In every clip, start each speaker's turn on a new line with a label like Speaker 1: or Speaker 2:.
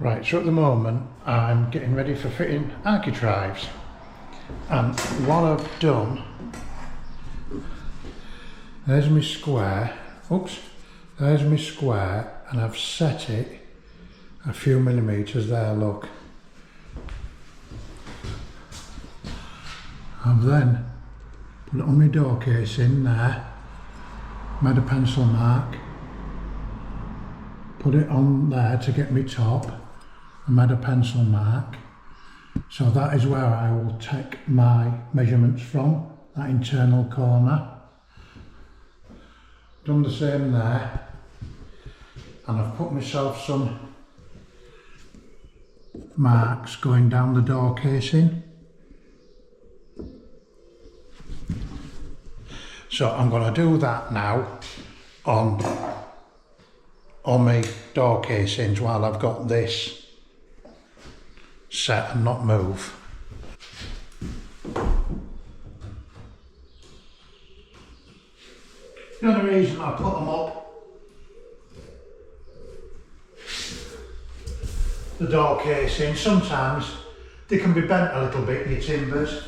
Speaker 1: Right, so at the moment I'm getting ready for fitting architraves, and what I've done, there's my square, there's my square, and I've set it a few millimetres there, look. I've then put it on my door casing there, made a pencil mark, put it on there to get me top, and made a pencil mark. So that is where I will take my measurements from, that internal corner. Done the same there, and I've put myself some marks going down the door casing. So I'm going to do that now on my door casings while I've got this set and not move. The only reason I put them up, the door casing, sometimes they can be bent a little bit, your timbers,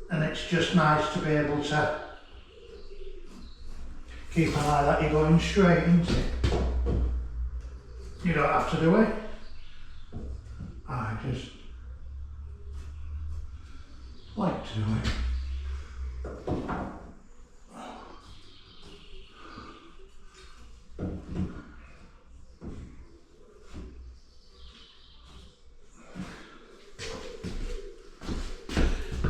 Speaker 1: and it's just nice to be able to keep an eye that you're going straight into it. You don't have to do it. I just like to do it.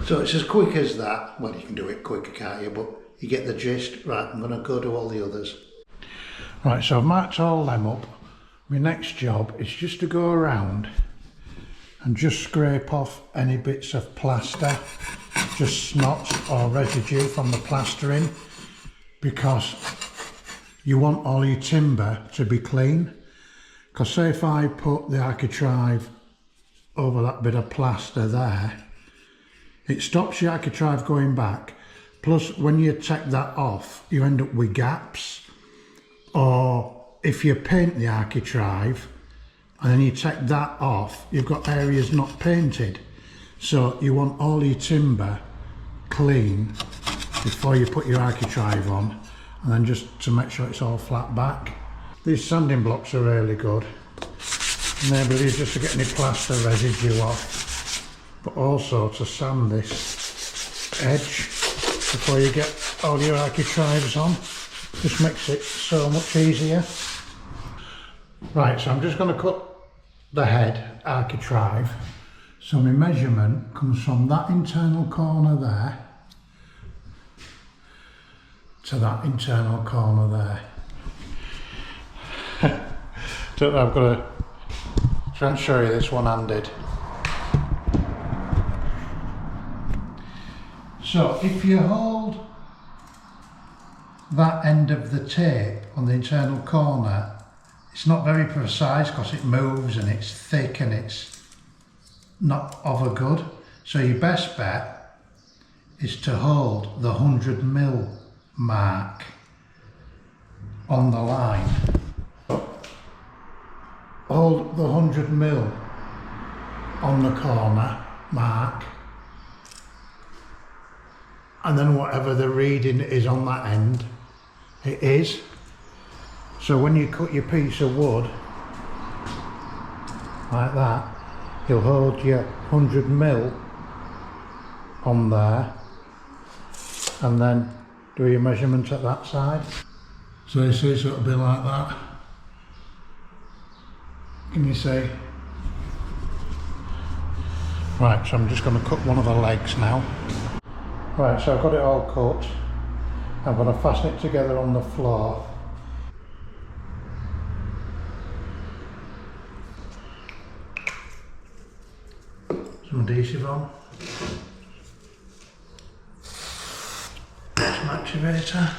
Speaker 1: So it's as quick as that. Well, you can do it quicker, can't you? But you get the gist. Right, I'm going to go do all the others. Right, so I've marked all them up. My next job is just to go around and just scrape off any bits of plaster, just snots or residue from the plastering, because you want all your timber to be clean. Because say if I put the architrave over that bit of plaster there, it stops your architrave going back. Plus, when you take that off, you end up with gaps. Or if you paint the architrave and then you take that off, you've got areas not painted. So you want all your timber clean before you put your architrave on, and then just to make sure it's all flat back. These sanding blocks are really good. Enable you just to get any plaster residue off, but also to sand this edge before you get all your architraves on. Just makes it so much easier. Right, so I'm just going to cut the head architrave. So my measurement comes from that internal corner there to that internal corner there. Don't know, I've got to try and show you this one-handed. So if you hold that end of the tape on the internal corner, it's not very precise because it moves and it's thick and it's not of a good. So your best bet is to hold the 100mm mark on the line. Hold the 100mm on the corner mark, and then whatever the reading is on that end, it is. So when you cut your piece of wood like that, you'll hold your 100mm on there and then do your measurement at that side. So you see, so it'll be like that. Can you see? Right, so I'm just going to cut one of the legs now. Right, so I've got it all cut. I'm going to fasten it together on the floor. Some adhesive on. Some activator.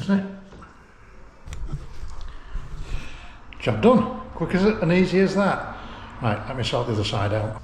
Speaker 1: isn't it? Job done. Quick as it and easy as that. Right, let me sort the other side out.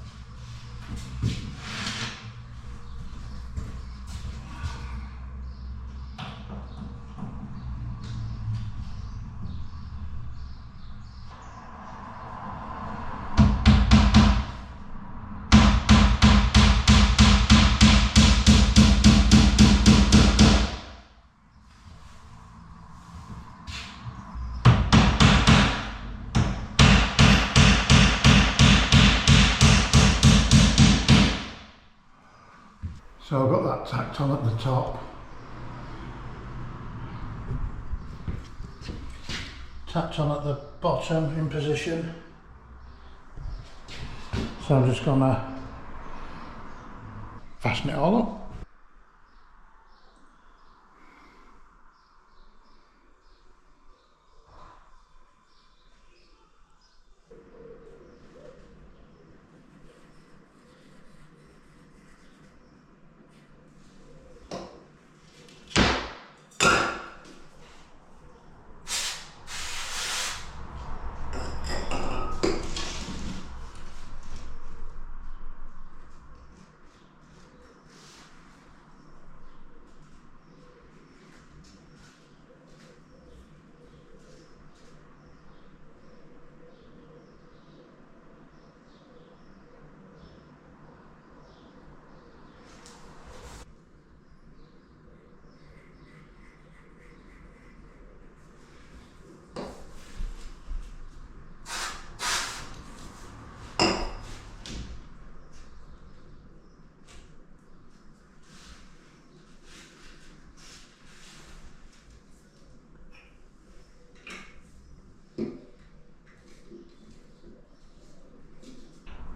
Speaker 1: So I've got that tacked on at the top. Tacked on at the bottom in position. So I'm just gonna fasten it all up.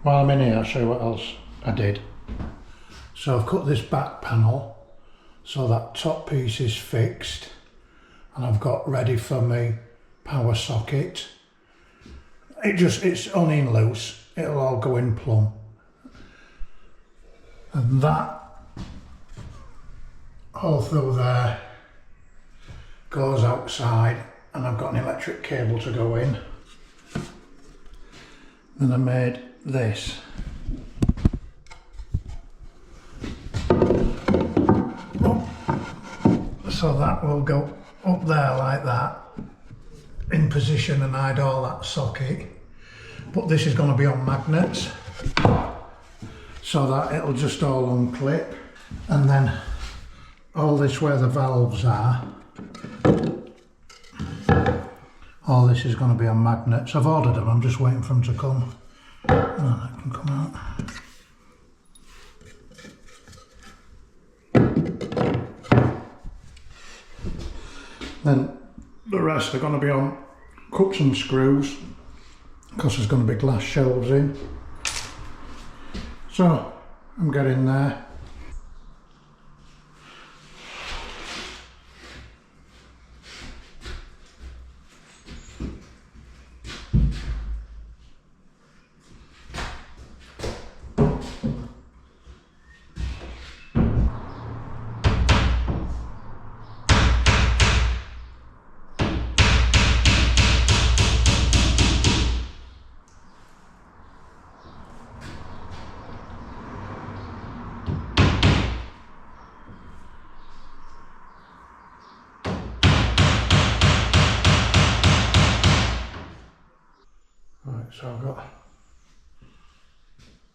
Speaker 1: While I'm in here, I'll show you what else I did. So I've cut this back panel so that top piece is fixed, and I've got ready for my power socket. It's only in loose, it'll all go in plumb. And that all through there goes outside, and I've got an electric cable to go in. Then I made this. So that will go up there like that, in position, and hide all that socket. But this is going to be on magnets, so that it'll just all unclip. And then all this where the valves are, all this is going to be on magnets. I've ordered them, I'm just waiting for them to come. And that can come out. Then the rest are going to be on cups and screws, because there's going to be glass shelves in. So I'm getting there. So I've got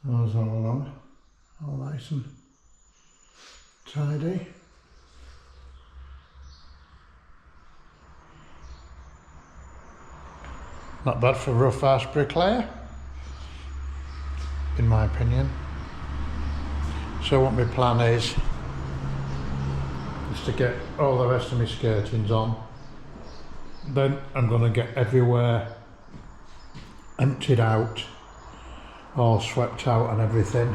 Speaker 1: those all along, all nice and tidy. Not bad for rough ass bricklayer, in my opinion. So what my plan is to get all the rest of my skirtings on. Then I'm going to get everywhere emptied out, all swept out and everything.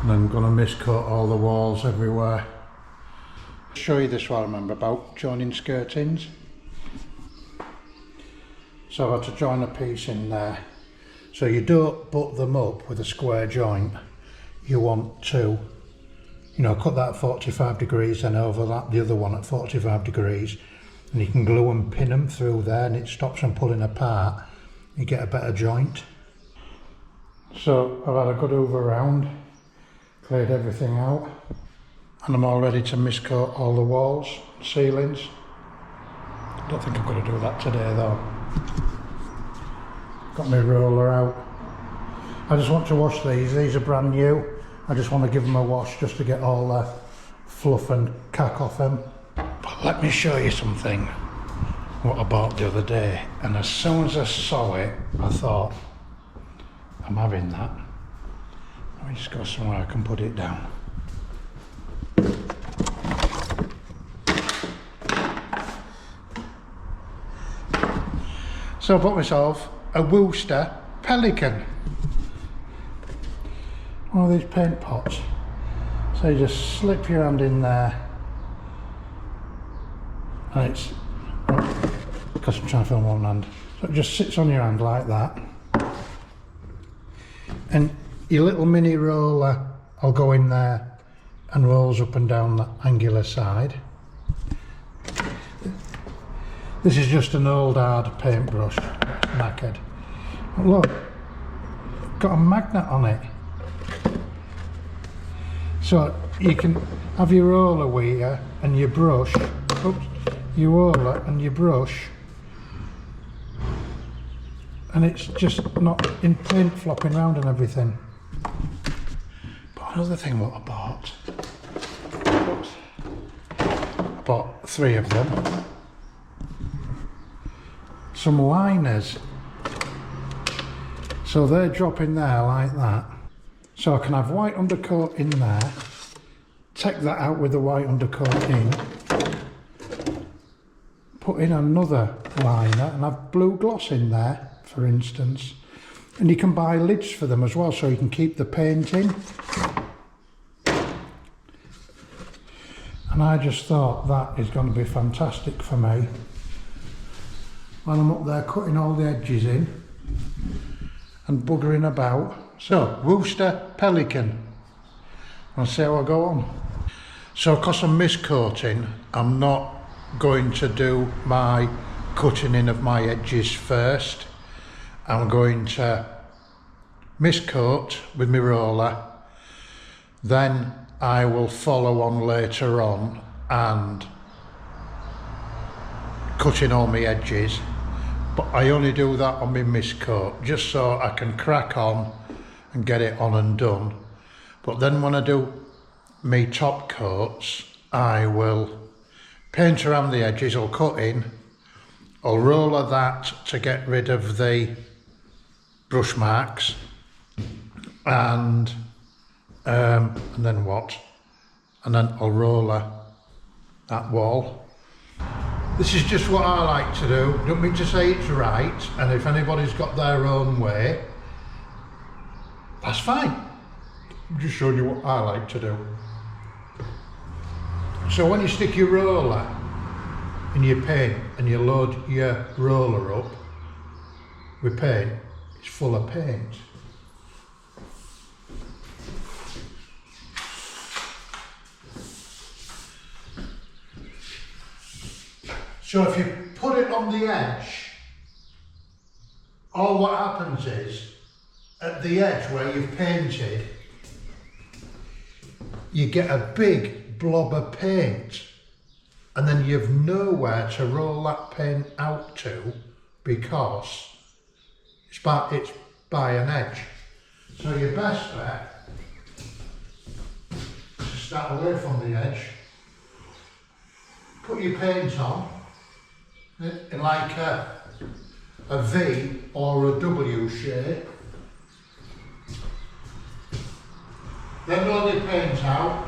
Speaker 1: And I'm going to miscut all the walls everywhere. Show you this what I remember about joining skirtings. So I've had to join a piece in there. So you don't butt them up with a square joint. You want to you know, cut that at 45 degrees and overlap the other one at 45 degrees, and you can glue and pin them through there and it stops them pulling apart. You get a better joint. So I've had a good hoover around, cleared everything out, and I'm all ready to miscoat all the walls, ceilings. I don't think I'm going to do that today though. Got my roller out. I just want to wash these are brand new. I just want to give them a wash just to get all the fluff and cack off them. But let me show you something what I bought the other day, and as soon as I saw it I thought, I'm having that. Let me just go somewhere I can put it down. So I bought myself a Worcester Pelican. One of these paint pots. So you just slip your hand in there, and it's, because I'm trying to film one hand, so it just sits on your hand like that, and your little mini roller will go in there and rolls up and down the angular side. This is just an old hard paintbrush, knackered. But look, got a magnet on it. So you can have your roller with you and your brush, your roller and your brush, and it's just not in paint flopping around and everything. But another thing what I bought 3 of them. Some liners, so they're dropping there like that, so I can have white undercoat in there, take that out with the white undercoat in, put in another liner and have blue gloss in there, for instance. And you can buy lids for them as well, so you can keep the paint in. And I just thought that is going to be fantastic for me when I'm up there cutting all the edges in and buggering about. So, Worcester Pelican. I'll see how I go on. So, because I'm miscoating, I'm not going to do my cutting in of my edges first. I'm going to miscoat with my roller, then I will follow on later on and cut in all my edges. But I only do that on my miscoat, just so I can crack on and get it on and done. But then when I do my top coats, I will paint around the edges, I'll cut in, I'll roller that to get rid of the brush marks, and then what? And then I'll roller that wall. This is just what I like to do. Don't mean to say it's right, and if anybody's got their own way, that's fine. I'm just showing you what I like to do. So when you stick your roller in your paint and you load your roller up with paint, it's full of paint. So if you put it on the edge, all what happens is, at the edge where you've painted, you get a big blob of paint, and then you've nowhere to roll that paint out to, because it's by an edge. So your best bet is to start away from the edge, put your paint on in like a V or a W shape, then roll your paint out,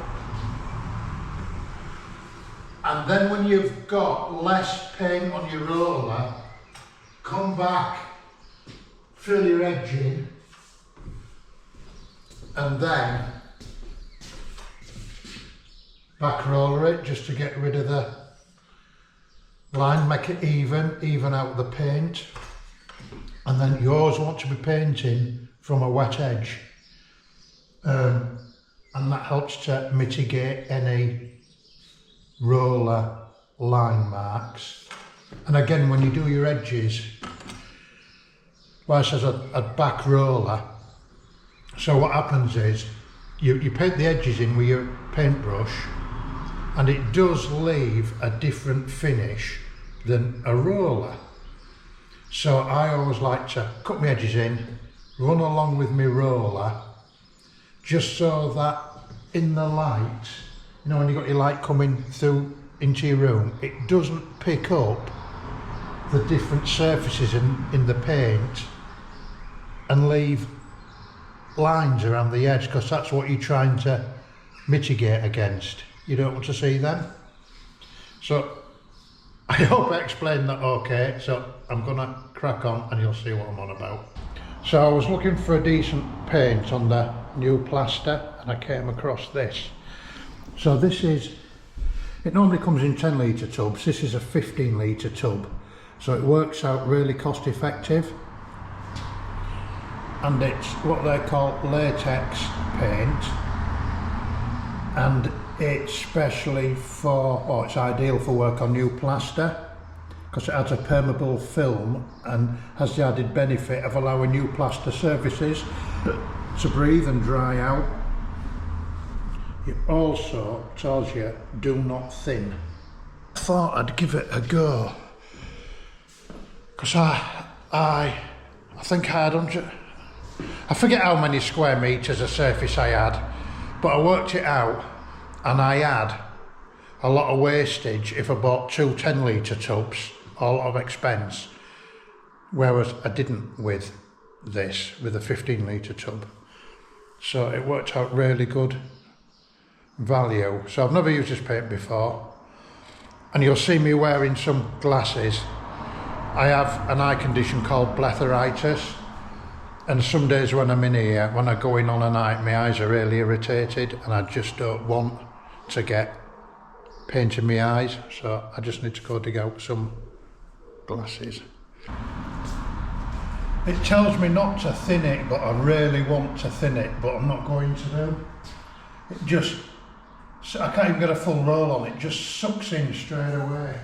Speaker 1: and then when you've got less paint on your roller, come back, fill your edge in, and then back roller it just to get rid of the line, make it even out the paint. And then you always want to be painting from a wet edge. and that helps to mitigate any roller line marks. And again, when you do your edges, like I says, a back roller. So what happens is you paint the edges in with your paintbrush, and it does leave a different finish than a roller. So I always like to cut my edges in, run along with my roller, just so that in the light, you know, when you've got your light coming through into your room, it doesn't pick up the different surfaces in the paint and leave lines around the edge, because that's what you're trying to mitigate against. You don't want to see them. So I hope I explained that okay. So I'm gonna crack on and you'll see what I'm on about. So I was looking for a decent paint on the new plaster and I came across this. So this is, it normally comes in 10 litre tubs. This is a 15 litre tub. So it works out really cost effective. And it's what they call latex paint. And it's specially for, or it's ideal for work on new plaster, because it adds a permeable film and has the added benefit of allowing new plaster surfaces to breathe and dry out. It also tells you do not thin. I thought I'd give it a go, because I think I had 100, I forget how many square metres of surface I had, but I worked it out and I had a lot of wastage if I bought two 10 litre tubs, a lot of expense, whereas I didn't with this, with a 15 litre tub. So it worked out really good value. So I've never used this paint before, and you'll see me wearing some glasses. I have an eye condition called blepharitis, and some days when I'm in here, when I go in on a night, my eyes are really irritated and I just don't want to get paint in my eyes, so I just need to go dig out some glasses. It tells me not to thin it, but I really want to thin it, but I'm not going to do. It just, I can't even get a full roll on it, just sucks in straight away.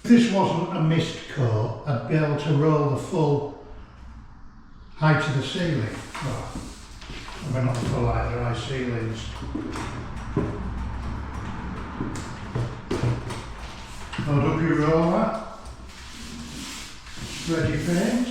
Speaker 1: If this wasn't a mist coat, I'd be able to roll the full height of the ceiling. Well, I mean not the full height, there are ceilings. Load up your roller, spread your paint.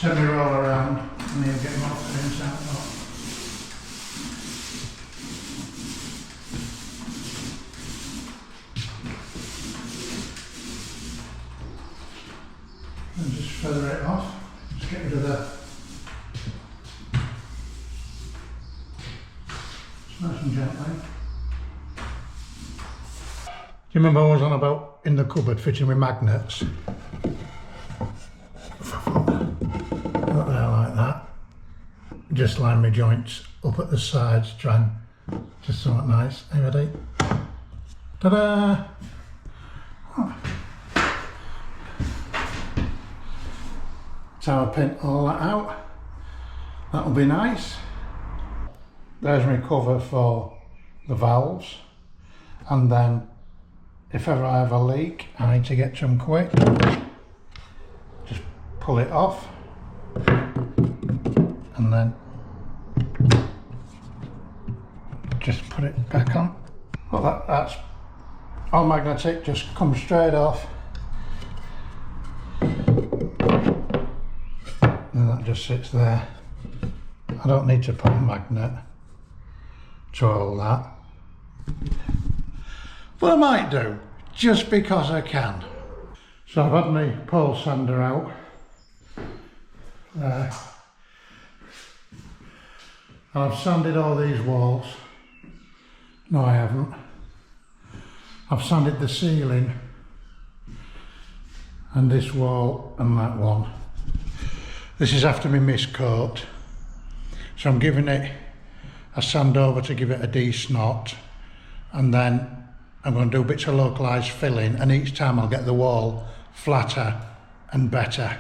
Speaker 1: Turn me roll around and then get them off the inside. And just feather it off. Just get rid of the, nice and gently. Do you remember I was on about in the cupboard fitting with magnets? Like that. Just line my joints up at the sides, try and just something nice. Are you ready? Ta-da! Oh. So I paint all that out. That'll be nice. There's my cover for the valves, and then if ever I have a leak, I need to get some quick. Just pull it off. And then just put it back on. Well, that's all magnetic, just comes straight off. And that just sits there. I don't need to put a magnet to all that. But I might do, just because I can. So I've had my pole sander out. There. I've sanded all these walls. No, I haven't. I've sanded the ceiling and this wall and that one. This is after my mist coat. So I'm giving it a sand over to give it a de-snot, and then I'm going to do bits of localized filling, and each time I'll get the wall flatter and better.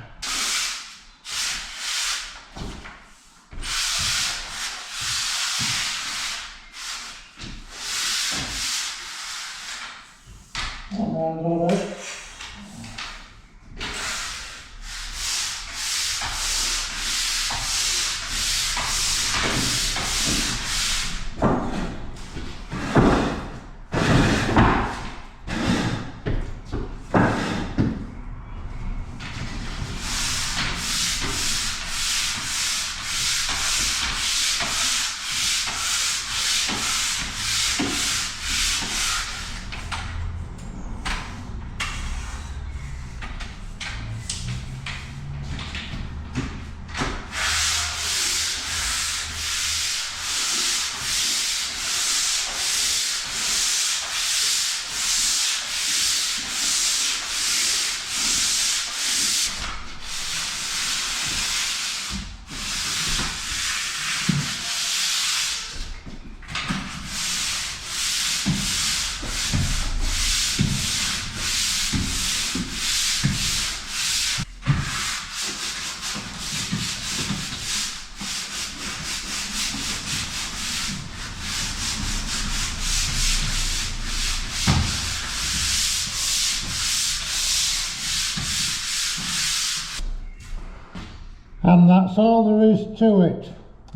Speaker 1: And that's all there is to it.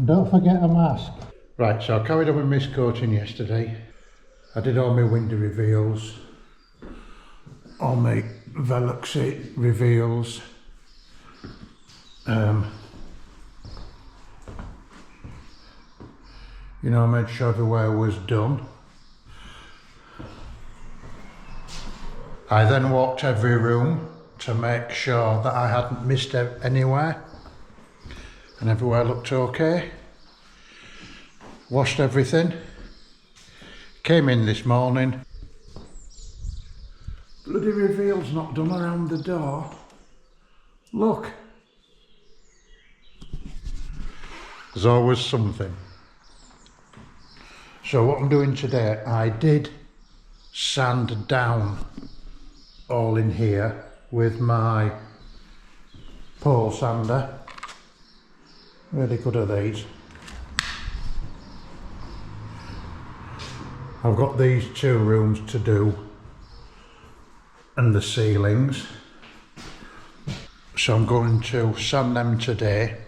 Speaker 1: Don't forget a mask. Right, so I carried on with mist coating yesterday. I did all my window reveals, all my Veluxy reveals. You know, I made sure everywhere was done. I then walked every room to make sure that I hadn't missed anywhere. And everywhere looked okay. Washed everything. Came in this morning. Bloody reveal's not done around the door. Look. There's always something. So what I'm doing today, I did sand down all in here with my pole sander. Really good at these. I've got these two rooms to do and the ceilings, so I'm going to sand them today,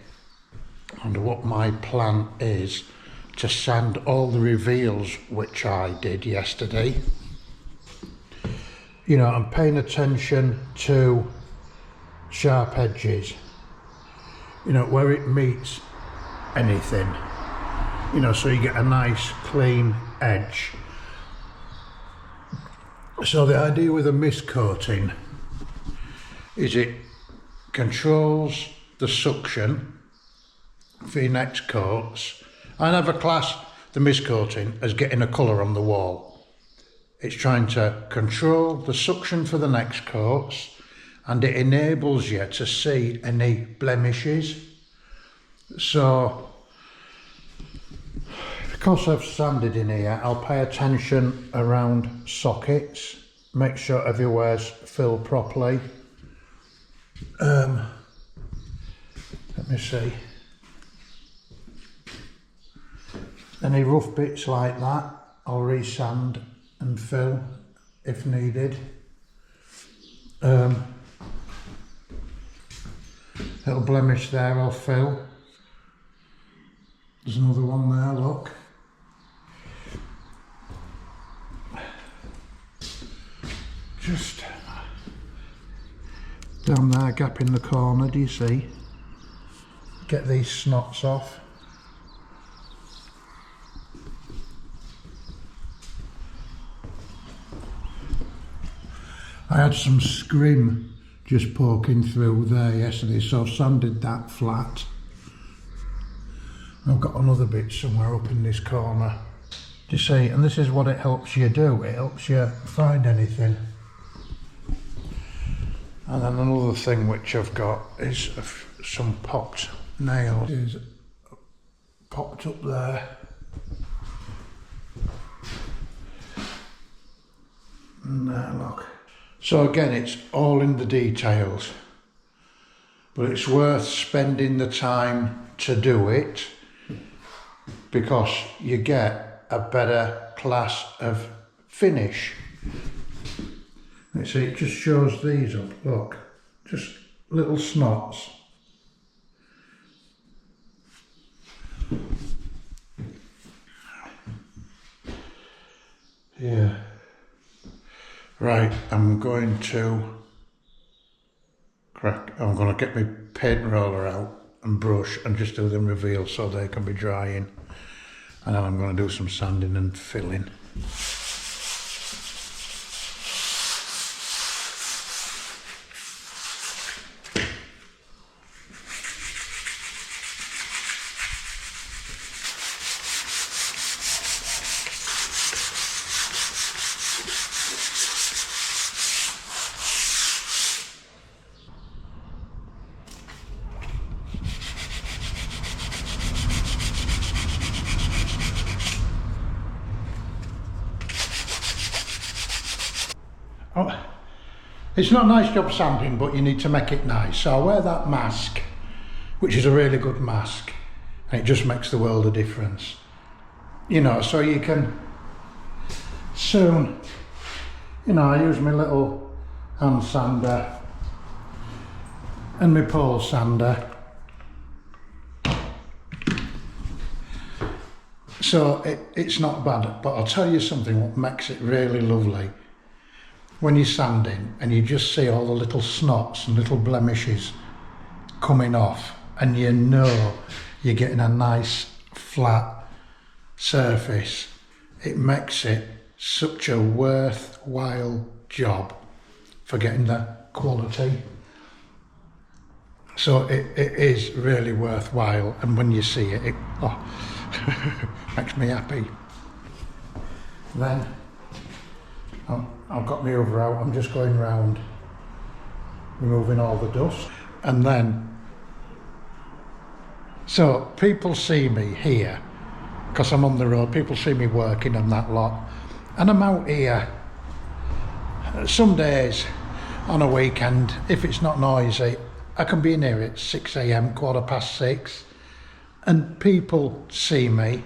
Speaker 1: and what my plan is to sand all the reveals which I did yesterday. You know, I'm paying attention to sharp edges, you know, where it meets anything, you know, so you get a nice clean edge. So the idea with a mist coating is it controls the suction for your next coats. I never class the mist coating as getting a colour on the wall. It's trying to control the suction for the next coats, and it enables you to see any blemishes. So, because I've sanded in here, I'll pay attention around sockets, make sure everywhere's filled properly. Let me see. Any rough bits like that, I'll resand and fill if needed. Little blemish there, I'll fill. There's another one there, look. just down there, gap in the corner, do you see? Get these snots off. I had some scrim just poking through there yesterday, so I've sanded that flat. I've got another bit somewhere up in this corner. Do you see? And this is what it helps you do. It helps you find anything. And then another thing which I've got is some popped nails. It's popped up there. And there, look. So again, it's all in the details. But it's worth spending the time to do it because you get a better class of finish. You see, it just shows these up, look, just little snots. Yeah. Right, I'm going to get my paint roller out and brush and just do them reveal so they can be drying. And then I'm going to do some sanding and filling. Oh, it's not a nice job sanding, but you need to make it nice. So I wear that mask, which is a really good mask, and it just makes the world of difference. You know, so you can soon, you know, I use my little hand sander and my pole sander. So it's not bad, but I'll tell you something what makes it really lovely. When you're sanding and you just see all the little snots and little blemishes coming off, and you know you're getting a nice flat surface, it makes it such a worthwhile job for getting the quality. So it is really worthwhile, and when you see it, makes me happy. Then I've got my over out, I'm just going round removing all the dust. And then, so people see me here, because I'm on the road, people see me working and that lot. And I'm out here, some days on a weekend, if it's not noisy, I can be in here at 6 AM, 6:15, and people see me,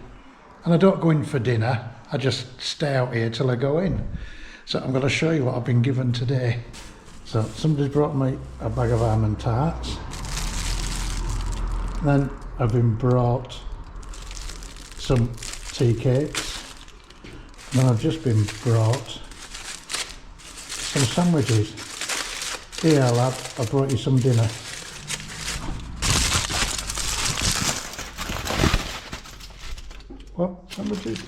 Speaker 1: and I don't go in for dinner, I just stay out here till I go in. So I'm going to show you what I've been given today. So somebody's brought me a bag of almond tarts. Then I've been brought some tea cakes. Then I've just been brought some sandwiches. Here lad, I brought you some dinner. What? Sandwiches?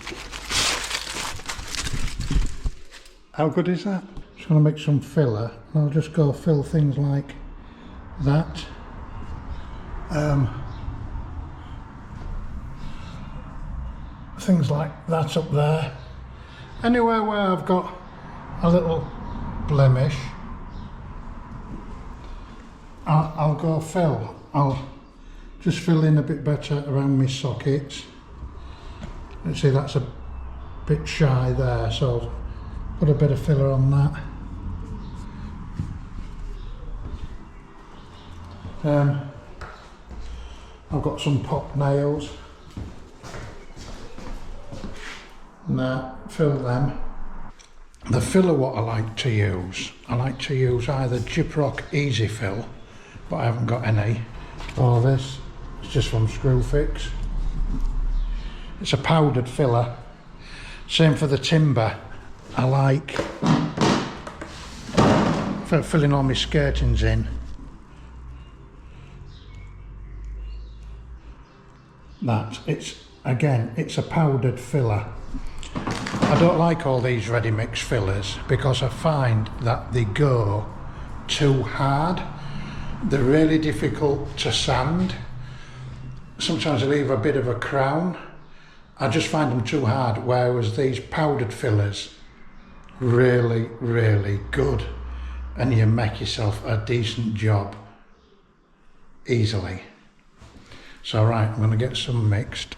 Speaker 1: How good is that? Just going to make some filler, and I'll just go fill things like that. Things like that up there. Anywhere where I've got a little blemish, I'll go fill. I'll just fill in a bit better around my sockets. Let's see, that's a bit shy there, so I'll put a bit of filler on that. I've got some pop nails. Now, fill them. The filler what I like to use either Gyprock Easy Fill, but I haven't got any, or this, it's just from Screwfix. It's a powdered filler. Same for the timber. I like for filling all my skirtings in. It's a powdered filler. I don't like all these ready mix fillers because I find that they go too hard. They're really difficult to sand. Sometimes they leave a bit of a crown. I just find them too hard, whereas these powdered fillers, really, really good. And you make yourself a decent job easily. So right, I'm going to get some mixed.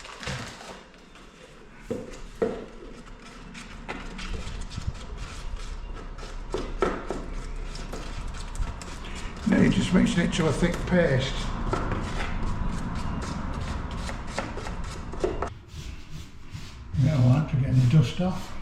Speaker 1: Now you're just mixing it to a thick paste. You don't want to get any dust off.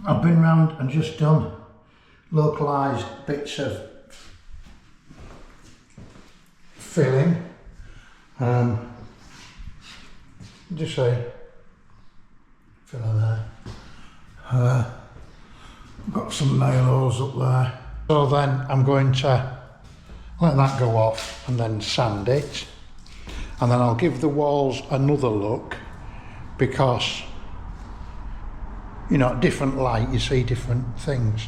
Speaker 1: I've been round and just done localized bits of filling. Just say filler there. Got some nail holes up there. So then I'm going to let that go off and then sand it. And then I'll give the walls another look because, you know, different light, you see different things.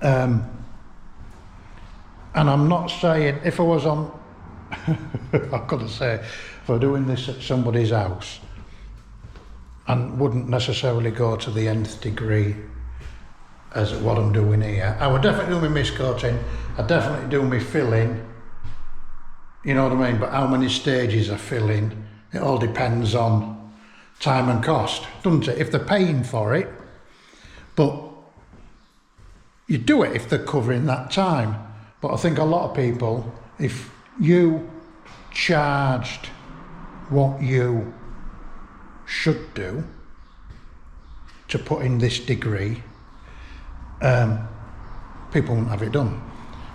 Speaker 1: And I'm not saying, if I was on, I've got to say, if I'm doing this at somebody's house, and wouldn't necessarily go to the nth degree as what I'm doing here, I would definitely do my mist coating, I'd definitely do my filling, you know what I mean, but how many stages of filling, it all depends on time and cost, doesn't it? If they're paying for it, but you do it if they're covering that time. But I think a lot of people, if you charged what you should do to put in this degree, people won't have it done.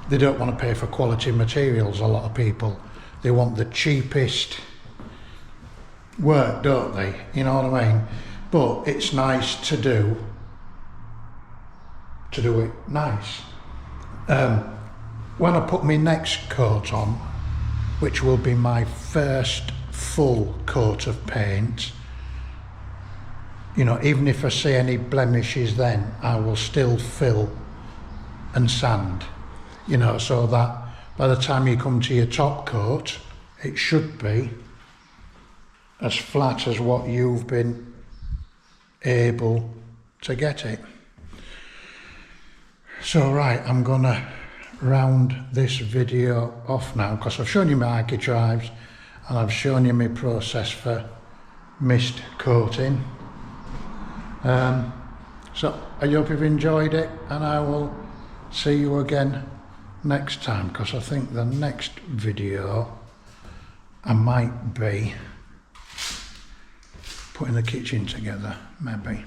Speaker 1: They don't want to pay for quality materials, a lot of people. They want the cheapest work, don't they? You know what I mean? But it's nice to do it nice. When I put my next coat on, which will be my first full coat of paint, you know, even if I see any blemishes then, I will still fill and sand, you know, so that by the time you come to your top coat, it should be as flat as what you've been able to get it. So right, I'm gonna round this video off now because I've shown you my architraves and I've shown you my process for mist coating. So I hope you've enjoyed it, and I will see you again next time, because I think the next video I might be putting the kitchen together, maybe.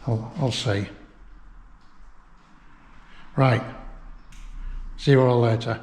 Speaker 1: I'll see. Right, see you all later.